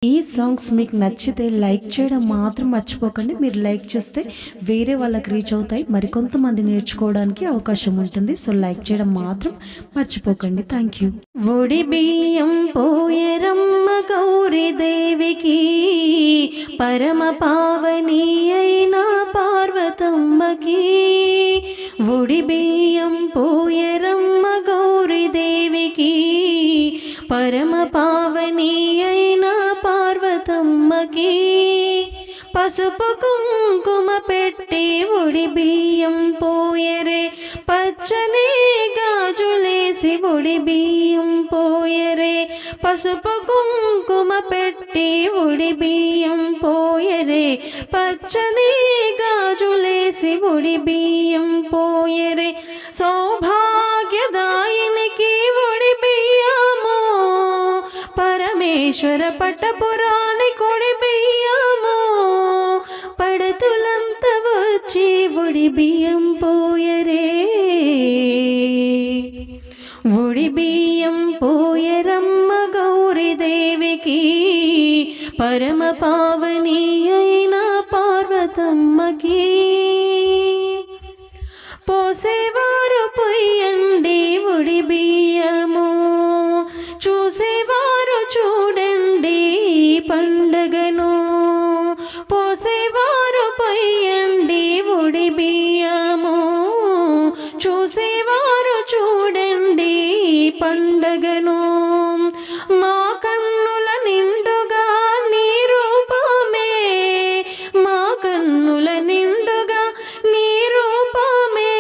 ఈ సాంగ్స్ మీకు నచ్చితే లైక్ చేయడం మాత్రం మర్చిపోకండి. మీరు లైక్ చేస్తే వేరే వాళ్ళకి రీచ్ అవుతాయి, మరికొంతమంది నేర్చుకోవడానికి అవకాశం ఉంటుంది. సో లైక్ చేయడం మాత్రం మర్చిపోకండి. Thank you. ఒడి బియ్యం పోయరమ్మ గౌరీ దేవికి, పరమ పావని అయిన పార్వతమ్మకి. ఒడి బియ్యం పోయరమ్మ గౌరీ దేవికి, పరమ పావని అయిన పార్వతమ్మకి. పసుపు కుంకుమ పెట్టి ఒడి బియ్యం పోయరే, పచ్చని గాజులేసి ఒడి బియ్యం పోయరే. పసుపు కుంకుమ పెట్టి ఒడి బియ్యం పోయరే, పచ్చని గాజులేసి ఒడి బియ్యం పోయరే. సౌభాగ్యదాయినికి ఒడి బియ్యము, పరమేశ్వర పట్టపురాణి కొడి బియ్యము. పడతులంత వచ్చి ఒడి బియ్యం పోయరే, ఒడి బియ్యం పోయరమ్మ గౌరీ దేవికి, పరమ పావని అయిన పార్వతమ్మకి. పోసేవారు పొయ్యండి ఒడి బియ్యము, చూసేవారు చూడండి పండగను. పోసేవారు పొయ్యండి ఒడి బియ్యము, చూసేవారు చూడండి పండగను. మా కన్నుల నిండుగా నీ రూపమే, మా కన్నుల నిండుగా నీ రూపమే.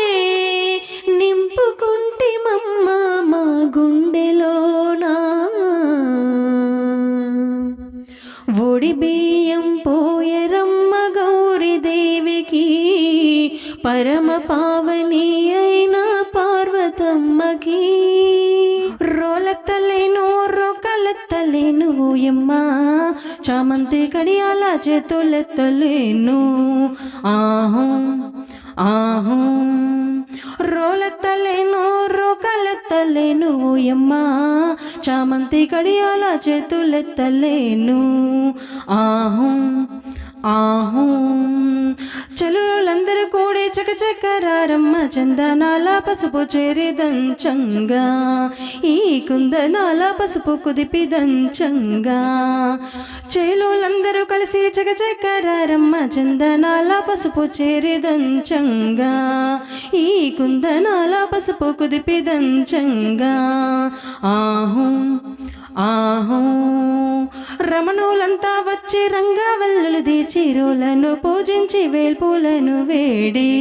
నింపుకుంటి మమ్మ మా గుండెలోనా. ఒడి బియ్యం పోయరమ్మ గౌరీ దేవికి, పరమ పావని అయిన పార్వతమ్మకి. రోలెత్తలేను రోకలెత్తలేను ఓయమ్మ, చామంతి కడియాల చేతులెత్తలేను. ఆహో ఆహో. రోలెత్తలేను రోకలెత్తలేను ఓయమ్మ, చామంతి కడియాల చేతులెత్తలేను. ఆహో ఆహో. చెలులందరూ కూడి చకచకరారమ్మ, చందనాల పసుపు చేరి దంచంగా, ఈ కుందనాల పసుపు కుదిపి దంచంగా. చెలులందరూ కలిసి చకచకరారమ్మ, చందనాల పసుపు చేరి దంచంగా, ఈ కుందనాల పసుపు కుదిపి దంచంగా. ఆహో ఆహో. రమణులంతా వచ్చి రంగవల్లులు తీర్చి రోలను పూజించి వేల్పులను వేడి.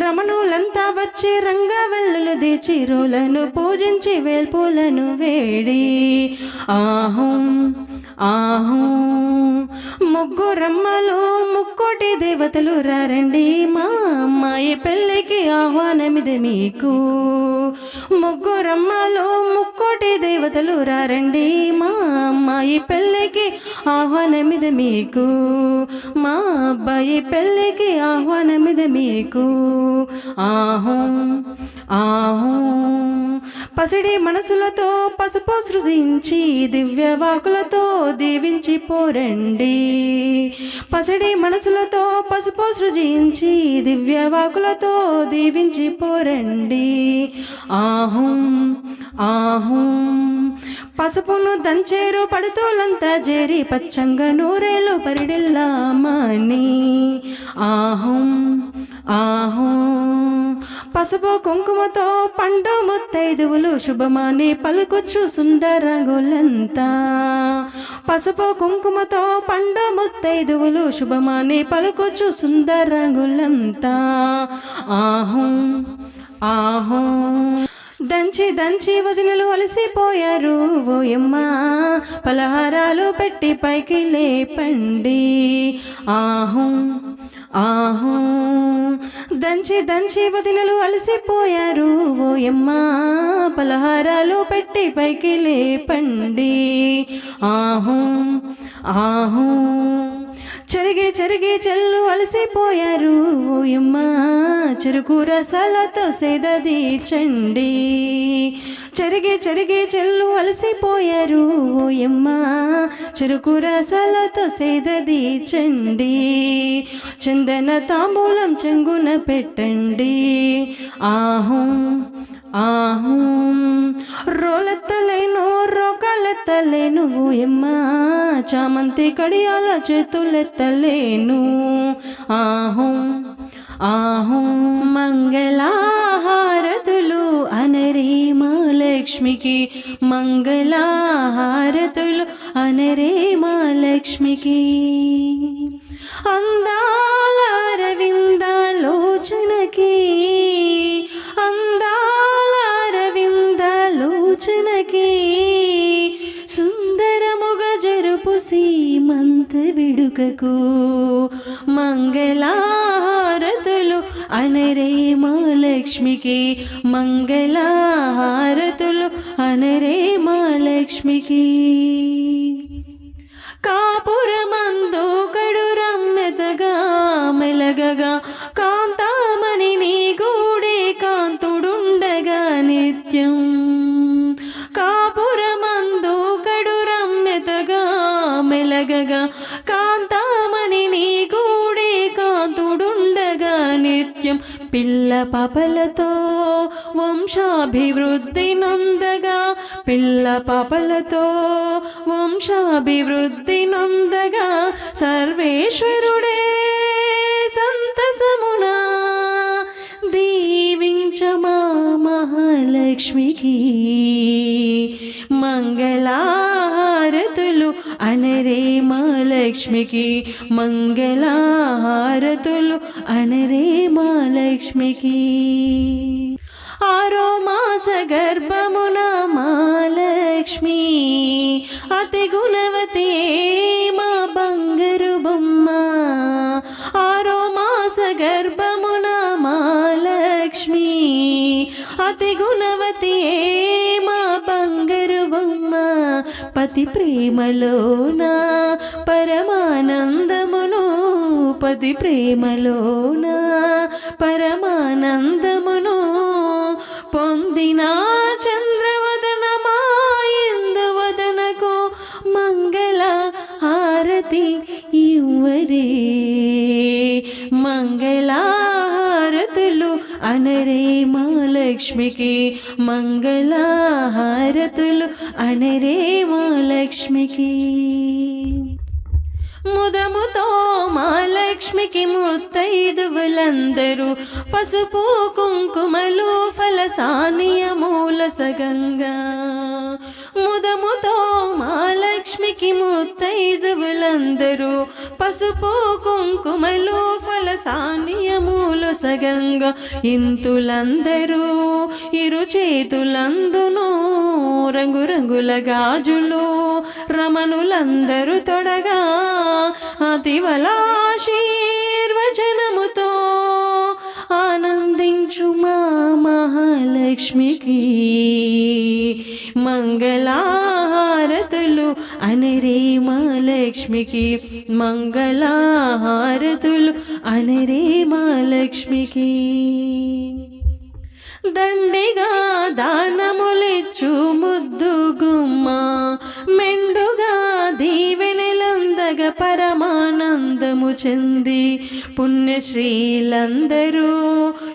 రమణులంతా వచ్చి రంగవల్లులు తీర్చి రోలను పూజించి వేల్పులను వేడి. ఆహో ఆహో. ముగ్గురమ్మలు ముక్కోటి దేవతలు రారండి, మా అమ్మాయి పెళ్ళికి ఆహ్వానమిది మీకు. ముగ్గురమ్మలు ముక్కోటి దేవతలు రారండి, మా అమ్మాయి పెళ్ళికి ఆహ్వానమిది మీకు. మా అబ్బాయి పెళ్ళికి ఆహ్వానమిది మీకు. ఆహో ఆహో. పసిడి మనసులతో పసుపు సృజించి దివ్య వాకులతో దీవించి పోరండి. పసిడి మనసులతో పసుపు సృజించి దివ్య వాకులతో దీవించి పోరండి. ఆహో ఆహో. పసుపును దంచేరు పడుతోలంతా చేరి, పచ్చంగా నూరేళ్ళు పరిడిల్లామని. ఆహో ఆహో. పసుపు కుంకుమతో పండు ముత్తైదువులు శుభమాని పలుకొచ్చు సుందరంగులంతా. పసుపు కుంకుమతో పండు ముత్తైదువులు శుభమాని పలుకొచ్చు సుందరంగులంతా. ఆహో ఆహో. దంచి దంచి వదినలు అలసిపోయారు ఓయమ్మ, పలహారాలు పెట్టి పైకి లేపండి. ఆహో ఆహో. దంచి దంచి వదినలు అలసిపోయారు ఓయమ్మ, పలహారాలు పెట్టి పైకి లేపండి. ఆహో ఆహో. చెరిగి చెరిగి చెల్లు అలసిపోయారు ఓయమ్మ, చెరుకు రసాలతో సేద తీర్చండి. చెరిగే చెల్లు అలసిపోయారు ఓయమ్మ, చెరుకు రసాలతో సేద తీర్చండి, చందన తాంబూలం చెంగున పెట్టండి. ఆహం ఆహం రోలెత్తలేను రోకాలెత్తలేను ఓయమ్మ, చామంతి కడియాల చేతులెత్తలేను. ఆహం ఆహం మంగళహారతులు అనరే మా లక్ష్మికి, మంగళహారతులు అనరే మా లక్ష్మికి. అందాల అరవిందాలోచనకి, అందాల అరవిందాలోచనకి, సుందరముగా జరుపు సీమంత విడుకకు, మంగళహారతులు అనరే మా లక్ష్మికి, మంగళహారతులు అనరే మా లక్ష్మికి. కాపురమందు కడురం మెతగా మెలగగా, కాంతామణి నీ గూడే కాంతుడుండగా నిత్యం. కాపురమందు కడురం మెతగా మెలగగా, కాంతామణి నీ గూడే కాంతుడుండగా నిత్యం. పిల్ల పాపలతో వంశాభివృద్ధి నొందగా, పిల్ల పాపలతో వంశాభివృద్ధి నొందగా, సర్వేశ్వరుడే సంతసమున దీవించమా మహాలక్ష్మికి. మంగళహారతులు అనరే మా లక్ష్మికి, మంగళహారతులు అనరే మా లక్ష్మికి. 6వ మాస గర్భమున మా లక్ష్మి, అతి గుణవతి మా బంగారు బొమ్మ. 6వ మాస గర్భమున మా లక్ష్మి, అతి గుణవతి మా బంగారు బొమ్మ. పతి ప్రేమలోన పరమానందమును, పతి ప్రేమలోన పరమానందమును పొందిన చంద్రవదనమా ఇందువదనకు, మంగళ హారతి ఇవ్వరే. మంగళహారతులు అనరే మా లక్ష్మికి, మంగళహారతులు అనరే మా లక్ష్మికి. ముదముతో మా లక్ష్మికి ముత్తైదువులందరూ పసుపు కుంకుమలు ఫలసానియమూల సగంగా. ముదముతో మా లక్ష్మికి ముత్తైదువులందరూ పసుపు కుంకుమలు ఫలసానియమూల సగంగా. ఇంతులందరూ ఇరు చేతులందును రంగురంగుల గాజులు రమణులందరూ తొడగా, అతివలాశీర్వచనముతో ఆనందించు మా మహాలక్ష్మికి. మంగళహారతులు అనరే మా లక్ష్మికి, మంగళహారతులు అనరే మా లక్ష్మికి. దండిగా దానములిచ్చు ముద్దు గుమ్మ, మెండుగా దీవెనలందగ పరమానందము చెంది, పుణ్యశ్రీలందరూ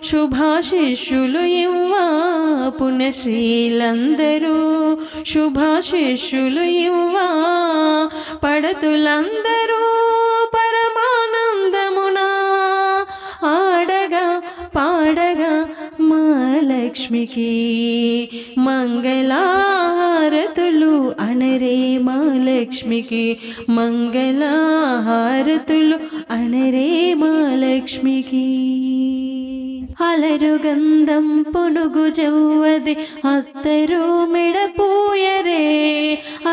శుభాశిష్యులు ఇవ్వా, పుణ్యశ్రీలందరూ శుభాశిష్యులు ఇవ్వా. పడతులందరూ పరమానందమున ఆడగా పాడగా మా లక్ష్మికి. మంగళహారతులు అనరే మా లక్ష్మికి, మంగళహారతులు అనరే మా లక్ష్మికి. అలరు గంధం పొనుగు జవ్వది అత్తరు మెడపోయరే,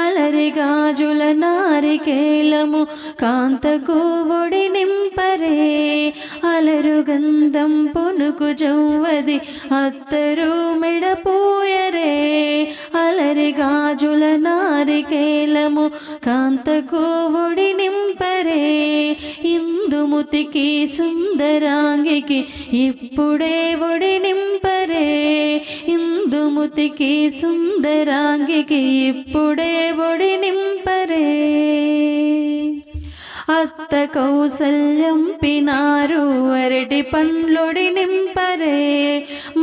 అలరి గాజుల నారికేలము కాంతకు ఒడి నింపరే. అలరు గంధం పొనుగు జవ్వది అత్తరు మెడపోయరే, అలరి గాజుల నారికేలము కాంతకు ఒడి నింపరే. ఇందుముతికి సుందరాంగికి ఇప్పుడే ఒడి నింపరే, ఇందు ఇందుముతికి సుందరాంగికి ఇప్పుడే ఒడి నింపరే అత్త కౌసల్యం పినారు అరటి పండ్లొడి నింపరే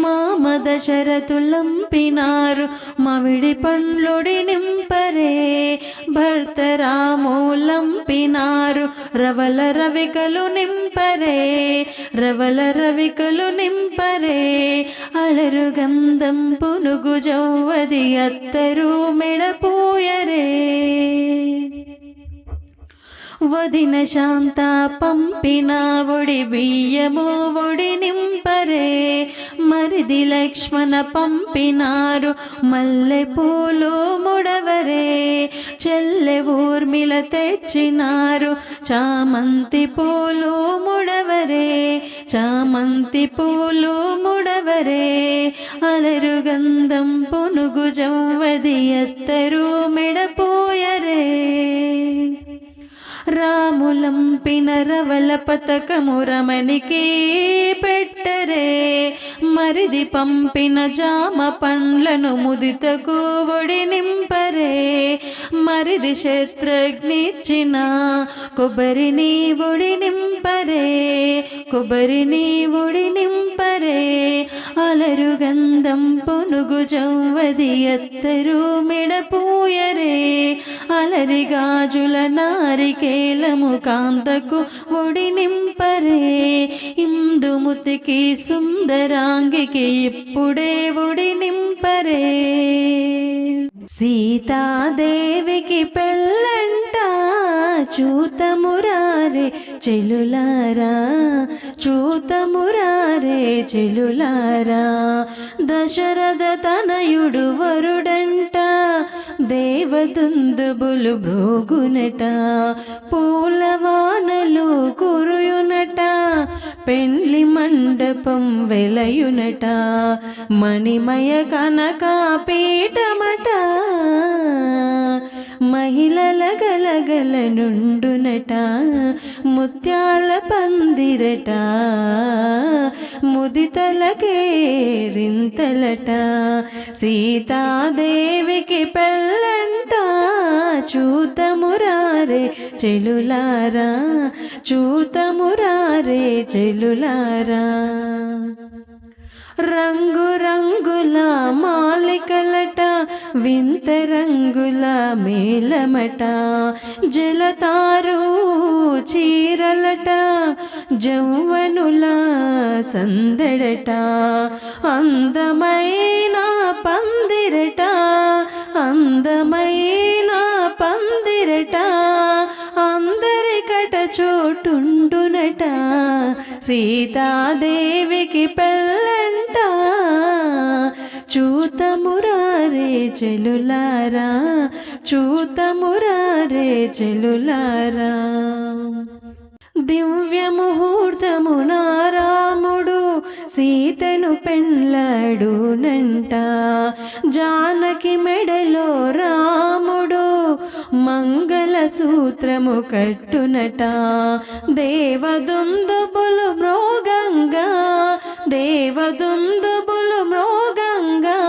మామ దశరథులంపినారు మామిడి పండ్లొడి నింపరే భర్త రాములంపినారు రవల రవికలు నింపరే రవల రవికలు నింపరే అలరు గంధం పునుగు జౌవది అత్తరు మెడపూయరే వదిన శాంత పంపిన ఒడి బియ్యము ఒడి నింపరే మరిది లక్ష్మణ పంపినారు మల్లె పూలు ముడవరే చెల్లె ఊర్మిళ తెచ్చినారు చామంతి పూలు ముడవరే చామంతి పూలు ముడవరే అలరు గంధం పునుగు జవ్వది అత్తరు మెడపోయరే రాములంపిన రవల పతకము రమణికి పెట్టరే మరిది పంపిన జామ పండ్లను ముదితకు ఒడి నింపరే మరిది శస్త్రజ్ఞిచ్చిన కొబ్బరిని ఒడి నింపరే కొబ్బరిని ఒడి నింపరే అలరు గంధం పునుగు జవ్వది అత్తరు మెడపూయరే అలరి గాజుల నారికేలము కాంతకు ఒడి నింపరే ఇందుముతికి సుందరాంగికి ఇప్పుడే ఒడి నింపరే సీతాదేవికి పెళ్ళంట చూతమురారే చెలులారా చూతమురారే చెలులారా దశరథ తనయుడు వరుడంట దేవదుందుబులు బ్రోగునట పూలవానలు కురుయునట పెండ్లి మండపం వెలయునట మణిమయ కనక పీఠమట మహిళల గలగల నుండునట ముత్యాల పందిరట ముదితలకేరింతలట సీతాదేవికి పెళ్ళంట చూతమురారే చెలులారా చూతమురారే చెలులారా రంగు రంగుల మాలికలట వింత రంగుల మేళమట జలతారు చీరలట జౌవనుల సందడట అందమైన పందిరట అందమైన పందిరట అందరికట చోటుండునట సీతాదేవికి పెళ్ళంట చూతమురారే చెలులారా చూతమురారే చెలులారా దివ్య ముహూర్తమున రాముడు సీతను పెళ్ళాడునంట జానకి మెడలో రాముడు మంగళ సూత్రము కట్టునట దేవదుందుబులు మ్రోగంగా దేవదుందుబులు మ్రోగంగా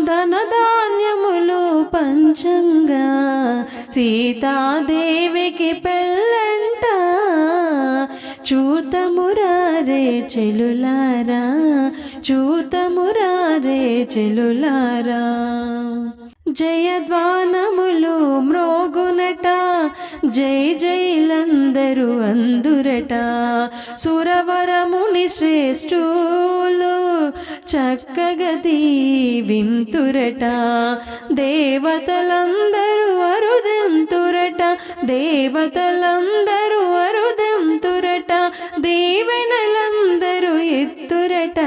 ధనధాన్యములు పంచంగా సీతాదేవికి పెళ్ళంట చూతమురారే చెలులారా చూతమురారే చెలులారా జయధ్వానములు మ్రోగునట జై జైలందరూ అందురట సురవరముని శ్రేష్ఠులు చక్కగా దీవింతురట దేవతలందరూ అరుదెంతురట దేవతలందరూ అరుదెంతురట దీవెనలందరూ ఎత్తురట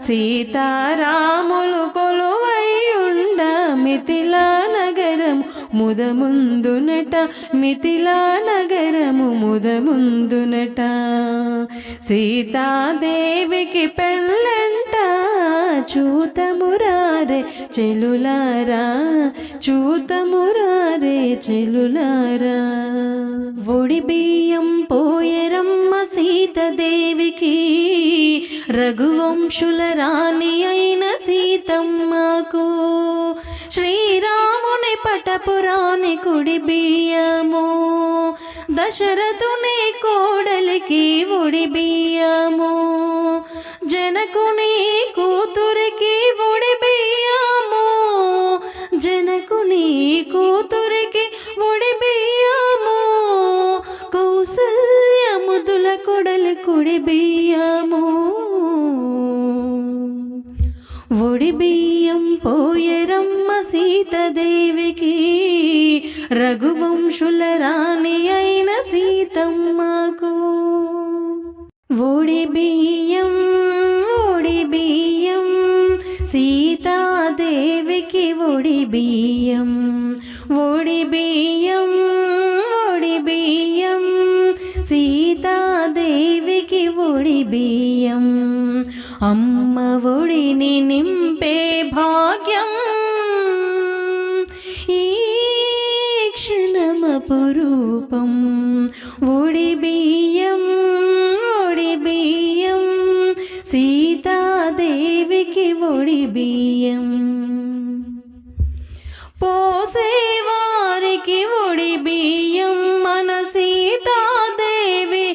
సీతారాములు కొలువైయుండ మిథిలా నగరం ముదముందునట మిథిలా నగరము ముదముందునట సీతాదేవికి పెళ్ళంట చూతమురారే చెలులారా చూతమురారే చెలులారా ఒడి బియ్యం పోయరమ్మ సీతదేవికి రఘువంశుల రాణి అయిన సీతమ్మకు శ్రీరాముని పటపురాణి కుడి బియ్యము దశరథుని కోడలికి ఒడి బియ్యము జనకుని కూతురికి ఒడి బియ్యము జనకుని కూతురికి ఒడి బియ్యము కౌసల్య ముదుల కొడలి కుడి బియ్యము ఒడి బియ్యం పోయరమ్మ సీతాదేవికి రఘువంశుల రాణి అయిన సీతమ్మకు ఒడి బియ్యం సీతాదేవికి ఒడి బియ్యం ఒడి బియ్యం సీతాదేవికి ఒడి బియ్యం అమ్మ ఒడిని నింపే భాగ్యం ఈ క్షణమపురూపం ఒడి బియ్యం సీతాదేవికి ఒడి బియ్యం పోసేవారికి ఒడి బియ్యం మన సీతాదేవి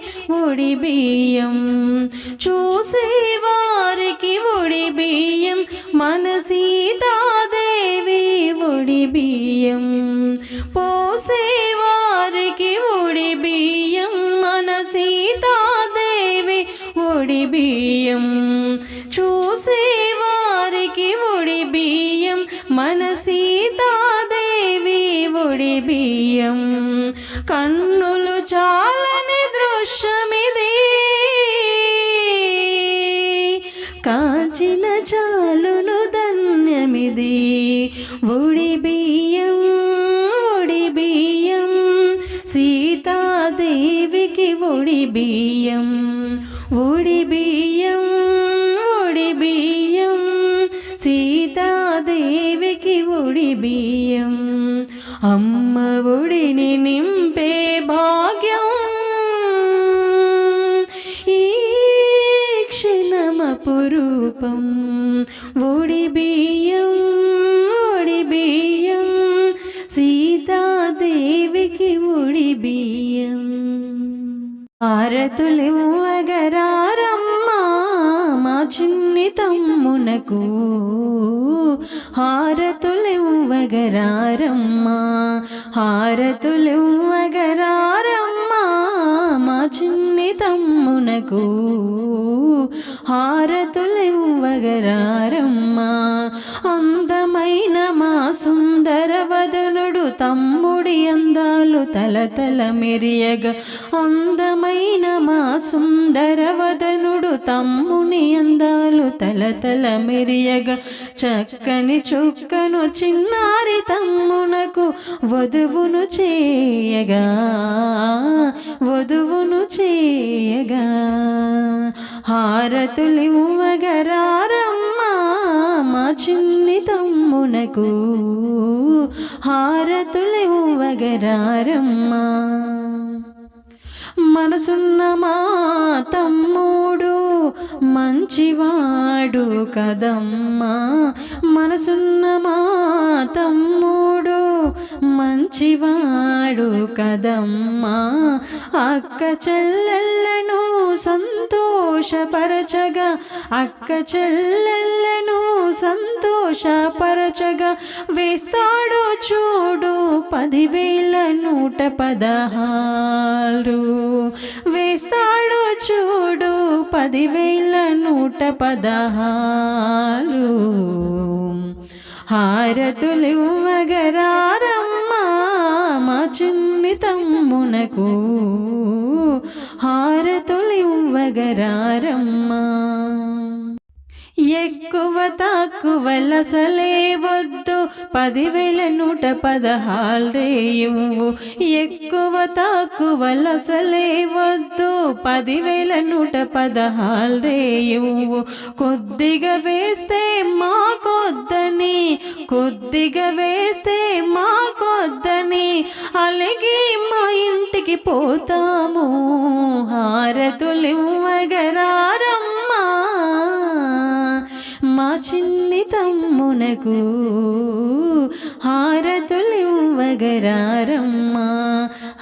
ఒడి బియ్యం చూసేవారికి ఒడి బియ్యం మన సీతాదేవి ఒడి బియ్యం పోసేవారికి ఒడి బియ్యం మన సీతాదేవి ఒడి బియ్యం చూసేవారికి ఒడి బియ్యం మన సీతాదేవి ఒడి బియ్యం కన్నులు చాలని దృశ్యమిది కాచిన చాలును ధన్యమిది ఒడి బియ్యం సీతాదేవికి ఒడి బియ్యం సీతాదేవికి ఒడి బియ్యం అమ్మ ఒడిని నింపే భాగ్యం ఈ క్షణమపురూపం ఒడి బియ్యం సీతాదేవికి ఒడి బియ్యం హారతులివ్వగరారమ్మ మా చిన్ని తమ్మునకు హారతులివ్వగరారమ్మ మా చిన్ని తమ్మునకు హారతులివ్వగరారమ్మ అందమైన మా సుందరవదనుడు తమ్ముడి అందాలు తలతల మెరియగా అందమైన మా సుందరవదనుడు తమ్ముని అందాలు తలతల మెరియగా చక్కని చుక్కను చిన్నారి తమ్మునకు వధువును చేయగా హారతులివ్వగరారమ్మ మా చిన్ని తమ్మునకు హారతులివ్వగరారమ్మ మనసున్న మా తమ్ముడు మంచివాడు కదమ్మా మనసున్న మా తమ్ముడు మంచివాడు కదమ్మా అక్క చెల్లెళ్ళను సంతోషపరచగా అక్క చెల్లెళ్ళను సంతోషపరచగా వేస్తాడు చూడు 10,116 వేస్తాడు చూడు 10,116 హారతులివ్వగరారమ్మ మా చిన్ని తమ్మునకు హారతులివ్వగరారమ్మ ఎక్కువ తక్కువలసలే వద్దు 10,116 ఇవ్వు ఎక్కువ తక్కువలసలే వద్దు 10,116 ఇవ్వు కొద్దిగా వేస్తే మాకొద్దని కొద్దిగా వేస్తే మాకొద్దని అలాగే మా ఇంటికి పోతాము హారతులివ్వగరారమ్మ మా చిన్ని మనకు హారతులివ్వగరారమ్మా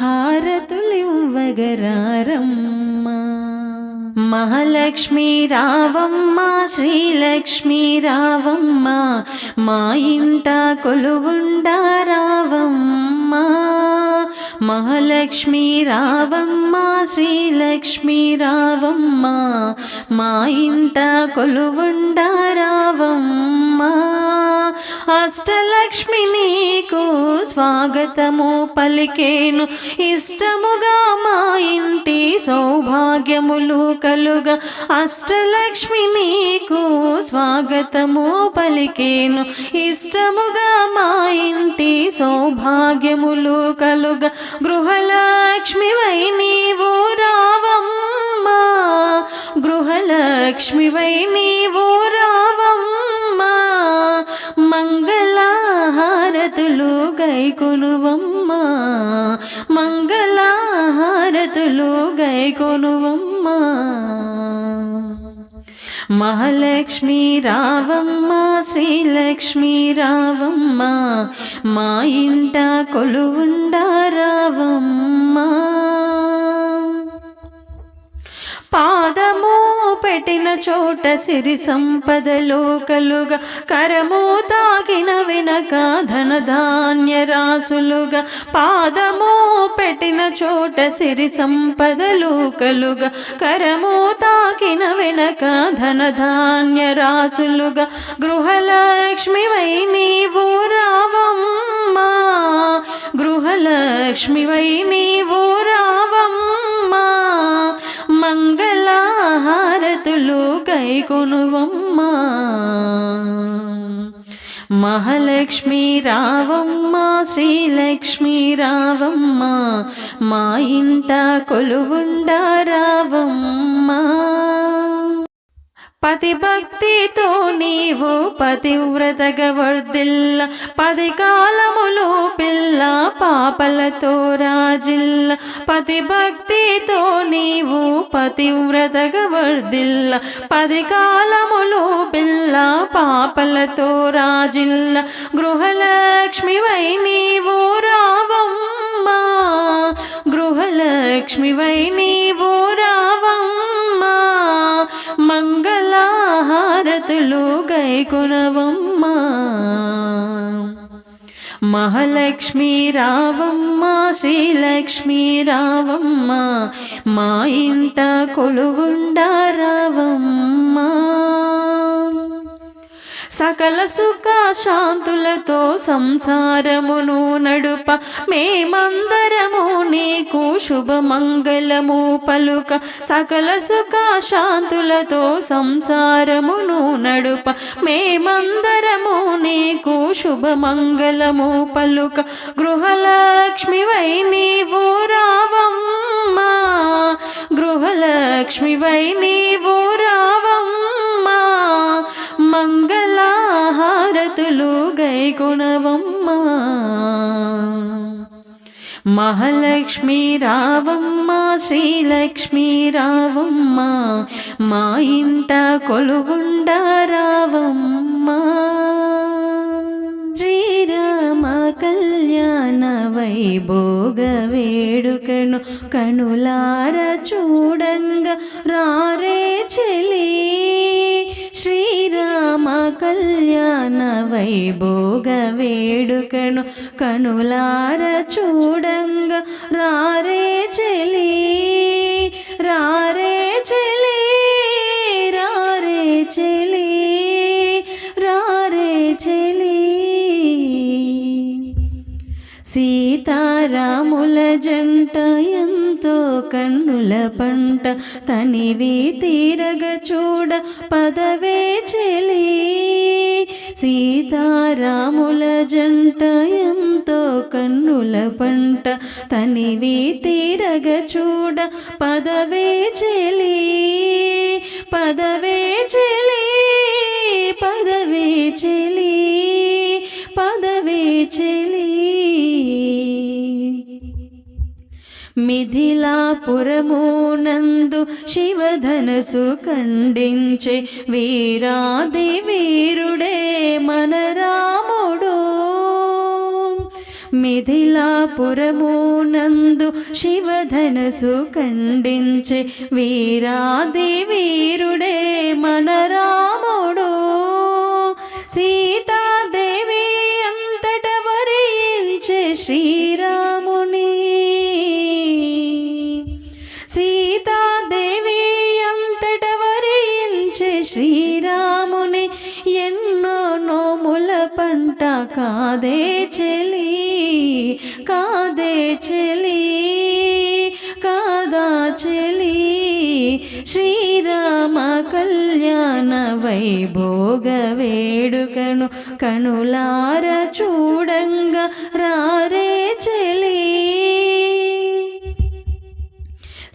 హారతులివ్వగరారమ్మా మహాలక్ష్మి రావమ్మ శ్రీలక్ష్మి రావమ్మ మా ఇంట కొలువుండా రావమ్మ మహాలక్ష్మి రావమ్మ శ్రీలక్ష్మి రావమ్మ మా ఇంట కొలువుండా రావమ్మ అష్టలక్ష్మి నీకు స్వాగతము పలికేను ఇష్టముగా మా ఇంటి సౌభాగ్యములు కలుగా అష్టలక్ష్మి నీకు స్వాగతము పలికేను ఇష్టముగా మా ఇంటి సౌభాగ్యములు కలుగా గృహలక్ష్మివై నీవు రావమ్మా గృహలక్ష్మివై నీవు రావమ్మా మంగళహారతులు గైకొనువమ్మా మంగళహారతులు గైకొనువమ్మా మహాలక్ష్మి రావమ్మ శ్రీలక్ష్మి రావమ్మ మా ఇంట కొలువుండా రావమ్మ పాదము పెట్టిన చోట సిరి సంపదలు కలుగా కరము తాకిన వెనక ధనధాన్య రాసులుగా పాదము పెట్టిన చోట సిరి సంపదలు కలుగా కరము తాకిన వెనక ధనధాన్య రాసులుగా గృహలక్ష్మివై నీవు రావమ్మా గృహలక్ష్మివై నీవు రావమ్మా మంగళహారతులు గైకొనువమ్మా మహాలక్ష్మి రావమ్మ శ్రీలక్ష్మి రావమ్మ మా ఇంట కొలువుండా రావమ్మా పతి భక్తితో నీవు పతివ్రతగా వర్ధిల్ల 10 కాలములు పిల్ల పాపలతో రాజిల్ల పతి భక్తితో నీవు పతివ్రతగా వర్ధిల్ల 10 కాలములు పిల్ల పాపలతో రాజిల్ల గృహలక్ష్మివై నీవు రావమ్మా గృహలక్ష్మివై నీవు రావమ్మా మంగళహారతులు గైకొనవమ్మా మహాలక్ష్మి రావమ్మ శ్రీలక్ష్మి రావమ్మ మా ఇంట కొలువుండా రావమ్మా సకల సుఖ శాంతులతో సంసారమును నడుప మేమందరము నీకు శుభమంగళము పలుక సకల సుఖ శాంతులతో సంసారమును నడుప మేమందరము నీకు శుభమంగళము పలుక గృహలక్ష్మివై నీవు రావమ్మా గృహలక్ష్మివై నీవు రావమ్మా మంగళహారతులు గైకొనవమ్మా మహాలక్ష్మి రావమ్మ శ్రీలక్ష్మి రావమ్మ మా ఇంట కొలువుండా రావమ్మా శ్రీరామ కళ్యాణ వైభోగ వేడుకను కనులార చూడంగా రారే చెలి శ్రీరామ కళ్యాణ వైభోగ వేడుకను కనులార చూడంగా రారే చెలి రారే చెలి రారే చెలి రారే చెలి సీతారాముల జంట ఎంతో కన్నుల పంట తనివి తీరగ చూడ పదవే చెలి సీతారాముల జంట ఎంతో కన్నుల పంట తనివి తీరగ చూడ పదవే చెలి పదవే చెలి పదవే చెలి పదవే చెలి మిథిలాపురమునందు శివధనసు ఖండించే వీరాది వీరుడే మన రాముడు. మిథిలాపురమునందు శివధనసు ఖండించే వీరాది వీరుడే మన రాముడు. సీతాదేవి అంతట వరించే శ్రీరాముని. సీతాదేవి అంతట వరించే శ్రీరాముని. ఎన్నో నోముల పంట కాదే చెలి, కాదే చెలి, కాదా చెలి. శ్రీరామ కళ్యాణ వైభోగ వేడుకను కనులార చూడంగా రారే చెలి.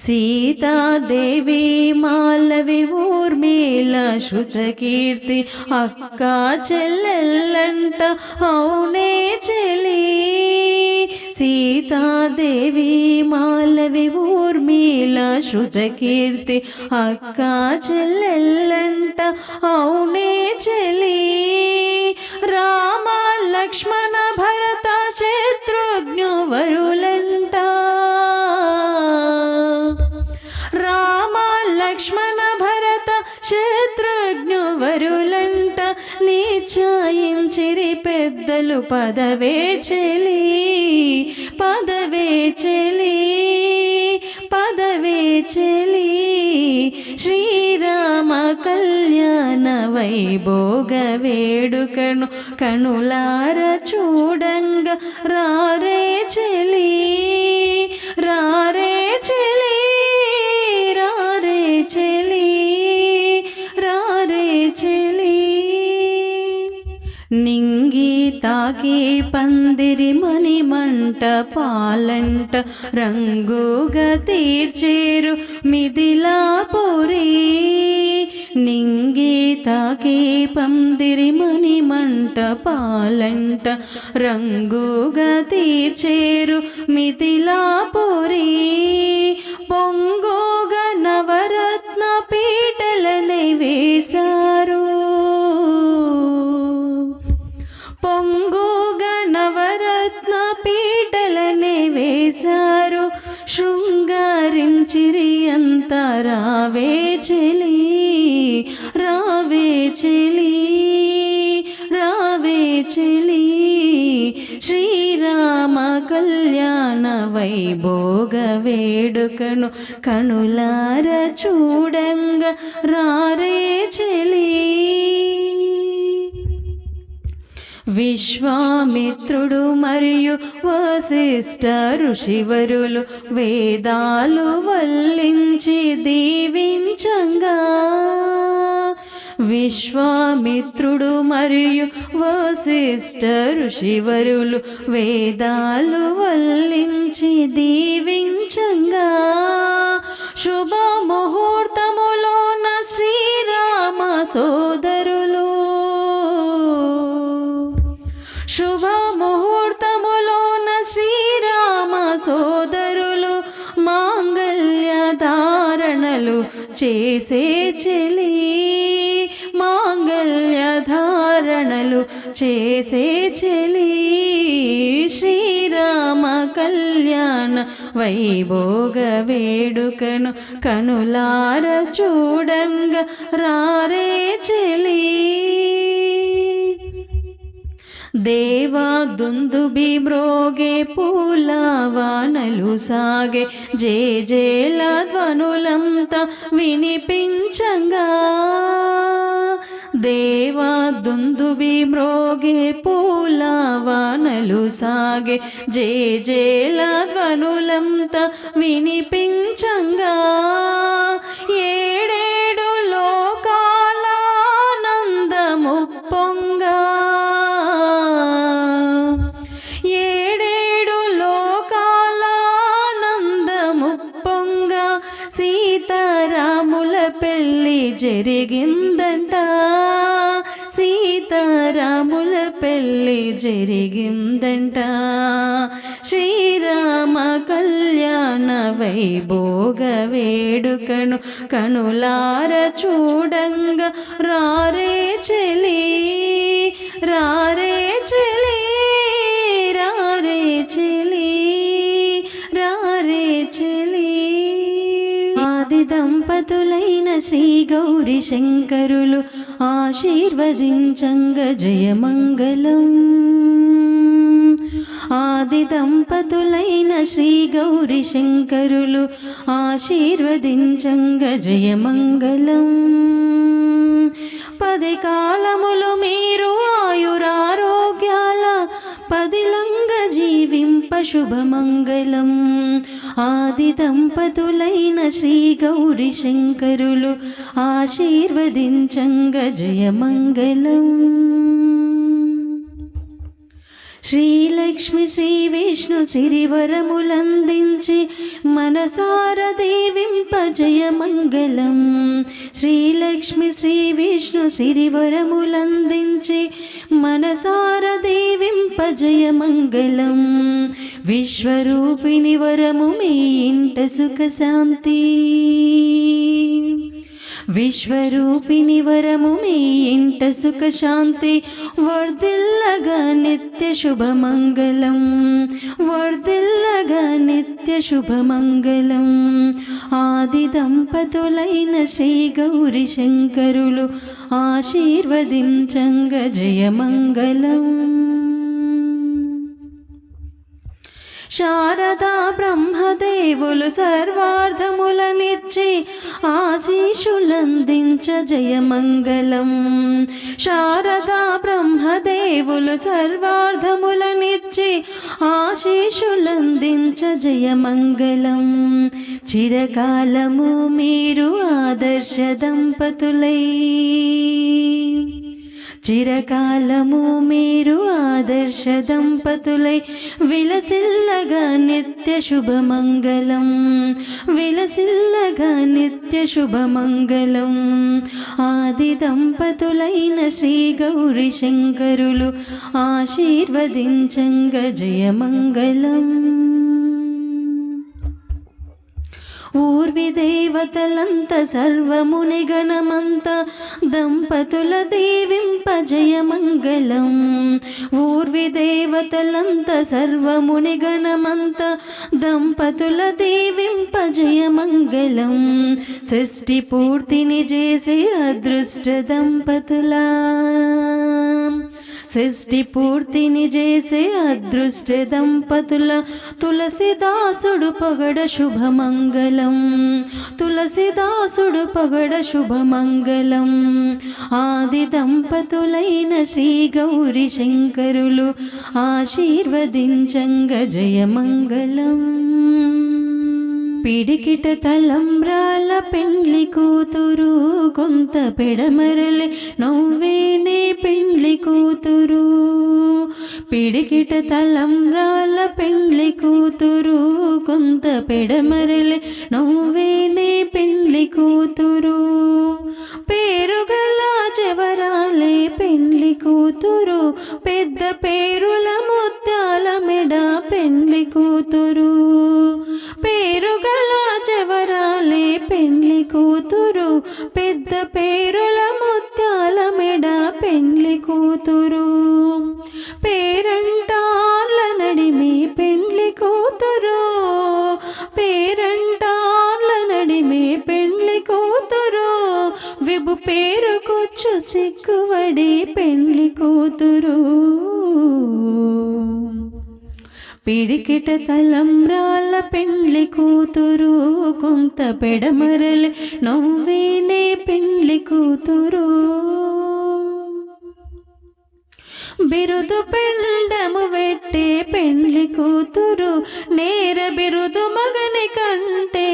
సీతాదేవి మాలవి ఊర్మిళ శృతకీర్తి అక్క చెల్లెల్లంట అవునే చెలి. సీతాదేవి మాలవి ఊర్మిళ శృతకీర్తి అక్క చెల్లెల్లంట అవునే చెలి. రామ లక్ష్మణ భరత శత్రుఘ్ను వరులంట. రామ లక్ష్మణ భరత శత్రుఘ్ను వరులంట. నిశ్చయించిరి పెద్దలు పదవే చెలి, పదవే చెలి, పదవే చెలి. శ్రీరామ కళ్యాణ వైభోగ వేడుకను కనులార చూడంగా రారే చెలి, రారే చెలి, రారే చెలి, రారే చెలి. నింగి తాకి పందిరి మణిమంట పాలంట రంగుగా తీర్చేరు మిథిలాపురి. నింగి తాకి పందిరి మణిమంట పాలంట రంగుగా తీర్చేరు మిథిలాపురి. పొంగుగా నవరత్న పీటలనై వేశారు. పొంగుగా నవరత్న పీటలనే వేశారు. శృంగారించిరి అంత రావే చెలి, రావే చెలి, రావే చెలి. శ్రీరామ కళ్యాణ వైభోగ వేడుకను కనులార చూడంగా రారే చెలి. విశ్వామిత్రుడు మరియు వశిష్ఠ ఋషివరులు వేదాలు వల్లించి దీవించంగా. విశ్వామిత్రుడు మరియు వశిష్ఠ ఋషివరులు వేదాలు వల్లించి దీవించంగా. శుభ ముహూర్తములోన శ్రీరామ సోదరులు. శుభ ముహూర్తములోన శ్రీరామ సోదరులు మాంగళ్య ధారణలు చేసే చెలి, మాంగళ్య ధారణలు చేసే చెలి. శ్రీరామ కళ్యాణ వైభోగ వేడుకను కనులార చూడంగా రారే చెలి. దేవా దుందుబి మ్రోగే పూలవానలు సాగే జేజేల ధ్వనులంతా వినిపించంగా. దేవా దుందుబి మ్రోగే పూలవానలు సాగే జేజేల ధ్వనులంతా వినిపించంగా. ఏడేడు లోకాలానందము పొంగా. ఏడేడు లోకాలానందము పొంగా. సీతారాముల పెళ్ళి జరిగిందంట. సీతారాముల పెళ్ళి జరిగిందంట. శ్రీరామ కళ్యాణ వైభోగ వేడుకను కనులార చూడంగా రారే చెలి రారే చెలి రారే చెలి రారే చెలి. ఆది దంపతులైన శ్రీ గౌరీ శంకరులు ఆశీర్వదించంగ జయమంగళం. ఆది దంపతులైన శ్రీ గౌరీ శంకరులు ఆశీర్వదించంగ జయమంగళం. 10 కాలములు మీరు ఆయురారోగ్యాల పదిలంగ జీవింప శుభమంగళం. ఆది దంపతులైన శ్రీ గౌరీ శంకరులు ఆశీర్వదించంగ జయమంగళం. శ్రీలక్ష్మి శ్రీ విష్ణు సిరివరములందించి మనసార దీవింప జయమంగళం. శ్రీలక్ష్మి శ్రీ విష్ణు సిరివరములందించి మనసార దీవింప జయమంగళం. విశ్వరూపిణి వరము మీ ఇంట సుఖ శాంతి. విశ్వరూపిణి వరము మీ ఇంట సుఖ శాంతి వర్ధిల్లగా నిత్య శుభమంగళం. వర్ధిల్లగా నిత్య శుభమంగళం. ఆది దంపతులైన శ్రీ గౌరీ శంకరులు ఆశీర్వదించంగ జయమంగళం. శారదా బ్రహ్మదేవులు సర్వార్థములనిచ్చి ఆశీషులందించ జయమంగళం. శారదా బ్రహ్మదేవులు సర్వార్థములనిచ్చి ఆశీషులందించ జయమంగళం. చిరకాలము మీరు ఆదర్శ దంపతులై చిరకాలము మీరు ఆదర్శ దంపతులై విలసిల్లగా నిత్య శుభమంగళం. విలసిల్లగా నిత్య శుభమంగళం. ఆది దంపతులైన శ్రీ గౌరీ శంకరులు ఆశీర్వదించంగ జయమంగళం. ఊర్వి దేవతలంత సర్వముని గణమంత దంపతుల దీవింప జయమంగళం. ఊర్వి దేవతలంత సర్వముని గణమంత దంపతుల దీవింప జయమంగళం. షష్ఠి పూర్తిని చేసే అదృష్ట దంపతులా షష్ఠి పూర్తిని చేసే అదృష్ట దంపతుల తులసిదాసుడు పగడ శుభమంగళం. తులసిదాసుడు పగడ శుభమంగళం. ఆది దంపతులైన శ్రీ గౌరీ శంకరులు ఆశీర్వదించంగ జయమంగళం. పిడికిట తలంబ్రాల పెండ్లి కూతురు కొంత పెడమరలే నవ్వేనే పెండ్లి కూతురు. పిడికిట తలంబ్రాల పెండ్లి కూతురు కొంత పెడమరలే నవ్వేనే పెండ్లి కూతురు. పేరుగల జవరాలే పెండ్లి కూతురు పెద్ద పేరుల ముత్యాల మెడ పెండ్లి కూతురు. పేరుగల జవరాలే పెండ్లి కూతురు పెద్ద పేరుల ముత్యాల మెడ పెండ్లి కూతురు. పేరంటాళ్ళ నడిమి పెండ్లి కూతురు. పేరంటాళ్ళ నడిమి పెండ్లి కూతురు. విభు పేరుకొచ్చు సిగ్గువడి పెండ్లి కూతురు. పిడికిట తలంబ్రాల పెండ్లి కూతురు కొంత పెడమరలే నవ్వేనే పెండ్లి కూతురు. బిరుదు పెండము వెట్టే పెండ్లి కూతురు నేర బిరుదు మగని కంటే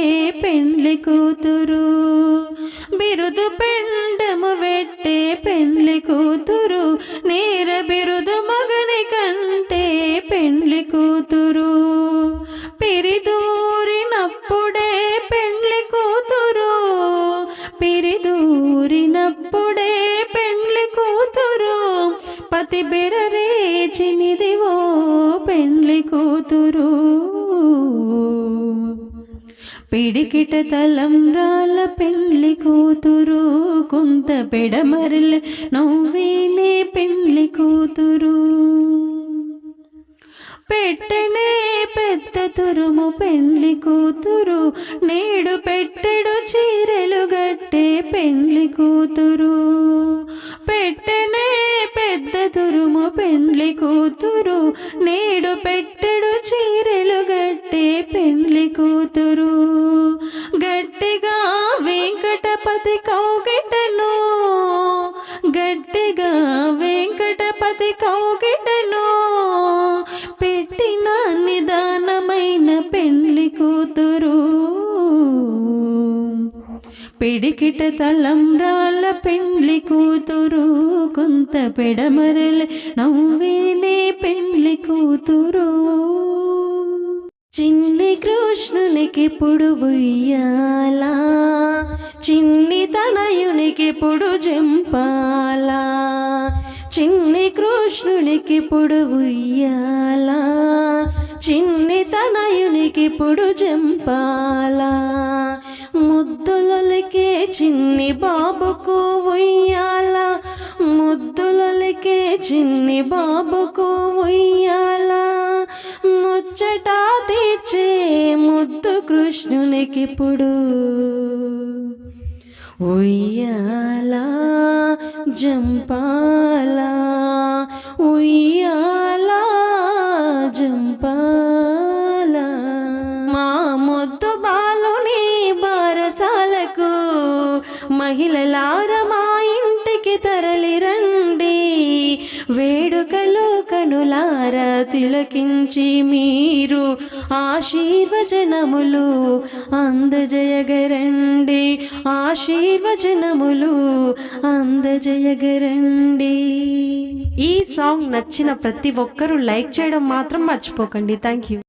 పెండ్లి కూతురు. బిరుదు పెండము వెట్టే పెండ్లి కూతురు నేర బిరుదు మగని కంటే పెండ్లి కూతురు. పిరిదూరినప్పుడే పెండ్లి కూతురు. పిరిదూరినప్పుడే పెండ్లి కూతురు. పతి బెరరేచినిదివో పెండ్లి కూతురు. పిడికిట తలంబ్రాల పెండ్లి కూతురు, కొంత పెడమరలు నవ్వేనే పెండ్లి కూతురు. పెట్టెనే పెద్ద తురుము పెండ్లి కూతురు, నేడు పెట్టెడు చీరెలు గట్టే పెండ్లి కూతురు. పెట్టెనే పెద్ద తురుము పెండ్లి కూతురు, నేడు పెట్టెడు చీరెలు గట్టే పెండ్లి కూతురు. గట్టిగా వెంకటపతి కౌగిటను, గట్టిగా వెంకటపతి కౌగిటను, పెట్టిన నిదానమైన పెండ్లి కూతురు. పిడికిట తలంబ్రాల పెండ్లి కూతురు, కొంత పెడమరలు నవ్వేనే పెండ్లి కూతురు. చిన్ని కృష్ణునికి పుడు ఉయ్యాలా, చిన్ని తనయునికి పుడు జంపాలా. చిన్ని కృష్ణునికి పుడు ఉయ్యాలా, చిన్ని తనయునికి పుడు జంపాలా. ముద్దులకే చిన్ని బాబుకు ఉయ్యాలా, ముద్దులకే చిన్ని బాబుకు ఉయ్యాలా. ముచ్చట తీర్చే ముద్దు కృష్ణునికి పుడు ఉయ్యాలా జంపాలా, ఉయ్యాలా జంపాలా. మా ముద్దు బాలుని బారసాలకు మహిళలార మా ఇంటికి తరలిరండి. వేడుకలు కనులారా తిలకించి మీరు ఆశీర్వచనములు అందజేయగరండి, ఆశీర్వచనములు అందజేయగరండి. ఈ సాంగ్ నచ్చిన ప్రతి ఒక్కరూ లైక్ చేయడం మాత్రం మర్చిపోకండి. Thank you.